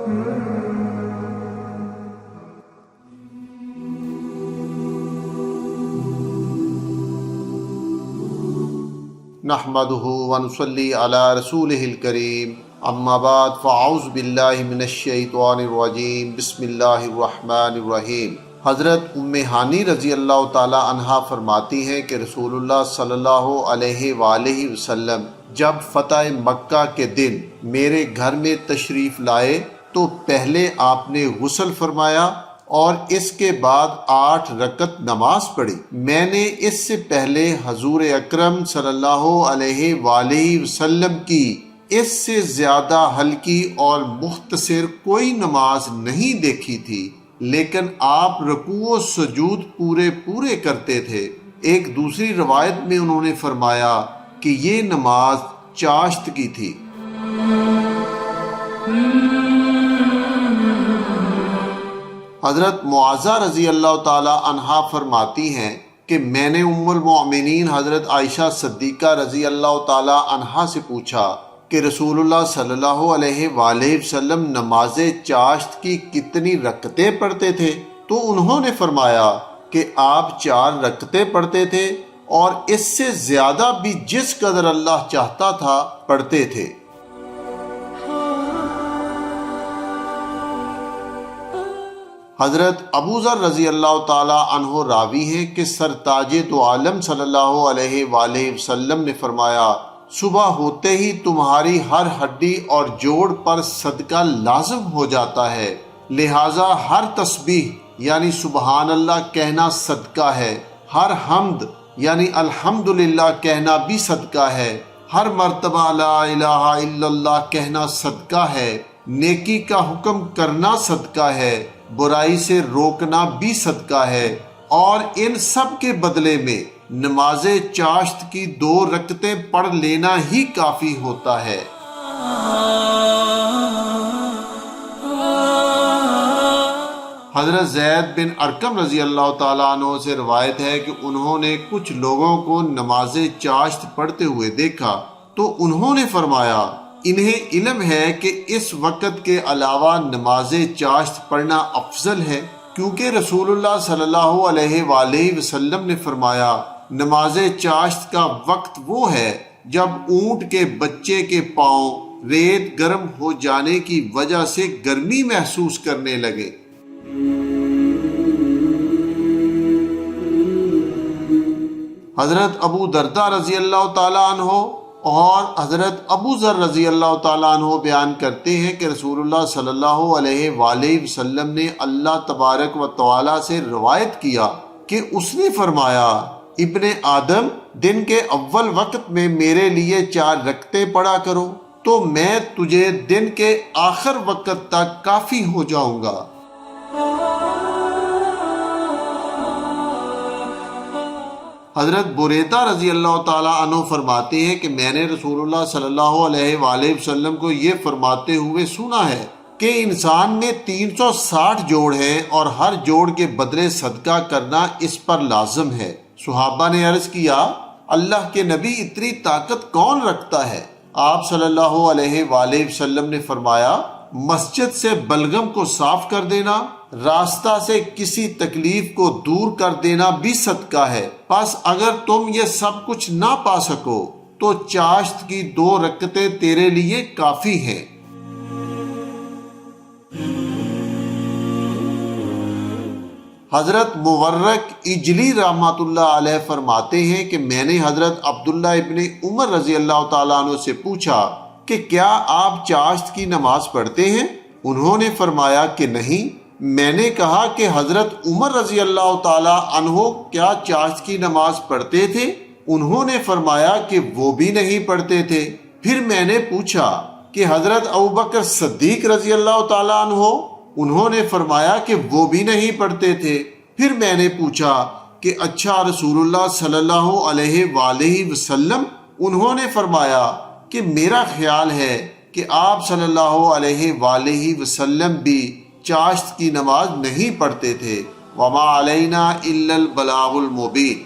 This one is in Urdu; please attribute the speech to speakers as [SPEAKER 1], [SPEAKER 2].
[SPEAKER 1] نحمدہ ونصلی علی رسولہ الکریم اما بعد فاعوذ باللہ من الشیطان الرجیم بسم اللہ الرحمن الرحیم۔ حضرت ام ہانی رضی اللہ تعالی عنہا فرماتی ہیں کہ رسول اللہ صلی اللہ علیہ وآلہ وسلم جب فتح مکہ کے دن میرے گھر میں تشریف لائے تو پہلے آپ نے غسل فرمایا اور اس کے بعد 8 رکعت نماز پڑھی۔ میں نے اس سے پہلے حضور اکرم صلی اللہ علیہ وآلہ وسلم کی اس سے زیادہ ہلکی اور مختصر کوئی نماز نہیں دیکھی تھی، لیکن آپ رکوع و سجود پورے کرتے تھے۔ ایک دوسری روایت میں انہوں نے فرمایا کہ یہ نماز چاشت کی تھی۔ حضرت معاذہ رضی اللہ تعالی عنہا فرماتی ہیں کہ میں نے ام المؤمنین حضرت عائشہ صدیقہ رضی اللہ تعالی عنہا سے پوچھا کہ رسول اللہ صلی اللہ علیہ وآلہ وسلم نماز چاشت کی کتنی رکعتیں پڑھتے تھے؟ تو انہوں نے فرمایا کہ آپ 4 رکعتیں پڑھتے تھے اور اس سے زیادہ بھی جس قدر اللہ چاہتا تھا پڑھتے تھے۔ حضرت ابو ذر رضی اللہ تعالی عنہ راوی ہیں کہ سرتاج دو عالم صلی اللہ علیہ وآلہ وسلم نے فرمایا، صبح ہوتے ہی تمہاری ہر ہڈی اور جوڑ پر صدقہ لازم ہو جاتا ہے، لہٰذا ہر تسبیح یعنی سبحان اللہ کہنا صدقہ ہے، ہر حمد یعنی الحمدللہ کہنا بھی صدقہ ہے، ہر مرتبہ لا الہ الا اللہ کہنا صدقہ ہے، نیکی کا حکم کرنا صدقہ ہے، برائی سے روکنا بھی صدقہ ہے، اور ان سب کے بدلے میں نماز چاشت کی 2 رکعتیں پڑھ لینا ہی کافی ہوتا ہے۔ حضرت زید بن ارقم رضی اللہ تعالیٰ عنہ سے روایت ہے کہ انہوں نے کچھ لوگوں کو نماز چاشت پڑھتے ہوئے دیکھا تو انہوں نے فرمایا، انہیں علم ہے کہ اس وقت کے علاوہ نماز چاشت پڑھنا افضل ہے، کیونکہ رسول اللہ صلی اللہ علیہ وآلہ وسلم نے فرمایا، نماز چاشت کا وقت وہ ہے جب اونٹ کے بچے کے پاؤں ریت گرم ہو جانے کی وجہ سے گرمی محسوس کرنے لگے۔ حضرت ابو درداء رضی اللہ تعالیٰ عنہ اور حضرت ابو ذر رضی اللہ تعالیٰ عنہ بیان کرتے ہیں کہ رسول اللہ صلی اللہ علیہ وآلہ وسلم نے اللہ تبارک و تعالیٰ سے روایت کیا کہ اس نے فرمایا، ابن آدم دن کے اول وقت میں میرے لیے 4 رکعتیں پڑھا کرو تو میں تجھے دن کے آخر وقت تک کافی ہو جاؤں گا۔ حضرت بریدہ رضی اللہ تعالیٰ عنہ فرماتے ہیں کہ میں نے رسول اللہ صلی اللہ علیہ وآلہ وسلم کو یہ فرماتے ہوئے سنا ہے کہ انسان میں 360 جوڑ ہیں اور ہر جوڑ کے بدلے صدقہ کرنا اس پر لازم ہے۔ صحابہ نے عرض کیا، اللہ کے نبی اتنی طاقت کون رکھتا ہے؟ آپ صلی اللہ علیہ وآلہ وسلم نے فرمایا، مسجد سے بلغم کو صاف کر دینا، راستہ سے کسی تکلیف کو دور کر دینا بھی صدقہ ہے، پس اگر تم یہ سب کچھ نہ پا سکو تو چاشت کی 2 رکعتیں تیرے لیے کافی ہیں۔ حضرت مورق اجلی رحمۃ اللہ علیہ فرماتے ہیں کہ میں نے حضرت عبداللہ ابن عمر رضی اللہ تعالیٰ عنہ سے پوچھا کہ کیا آپ چاشت کی نماز پڑھتے ہیں؟ انہوں نے فرمایا کہ نہیں۔ میں نے کہا کہ حضرت عمر رضی اللہ تعالیٰ عنہ کیا چاشت کی نماز پڑھتے تھے؟ انہوں نے فرمایا کہ وہ بھی نہیں پڑھتے تھے۔ پھر میں نے پوچھا کہ حضرت ابوبکر صدیق رضی اللہ تعالیٰ عنہ؟ انہوں نے فرمایا کہ وہ بھی نہیں پڑھتے تھے۔ پھر میں نے پوچھا کہ اچھا رسول اللہ صلی اللہ علیہ وآلہ وسلم؟ انہوں نے فرمایا کہ میرا خیال ہے کہ آپ صلی اللہ علیہ وآلہ وسلم بھی چاشت کی نماز نہیں پڑھتے تھے۔ وما علینا الا البلاغ المبین۔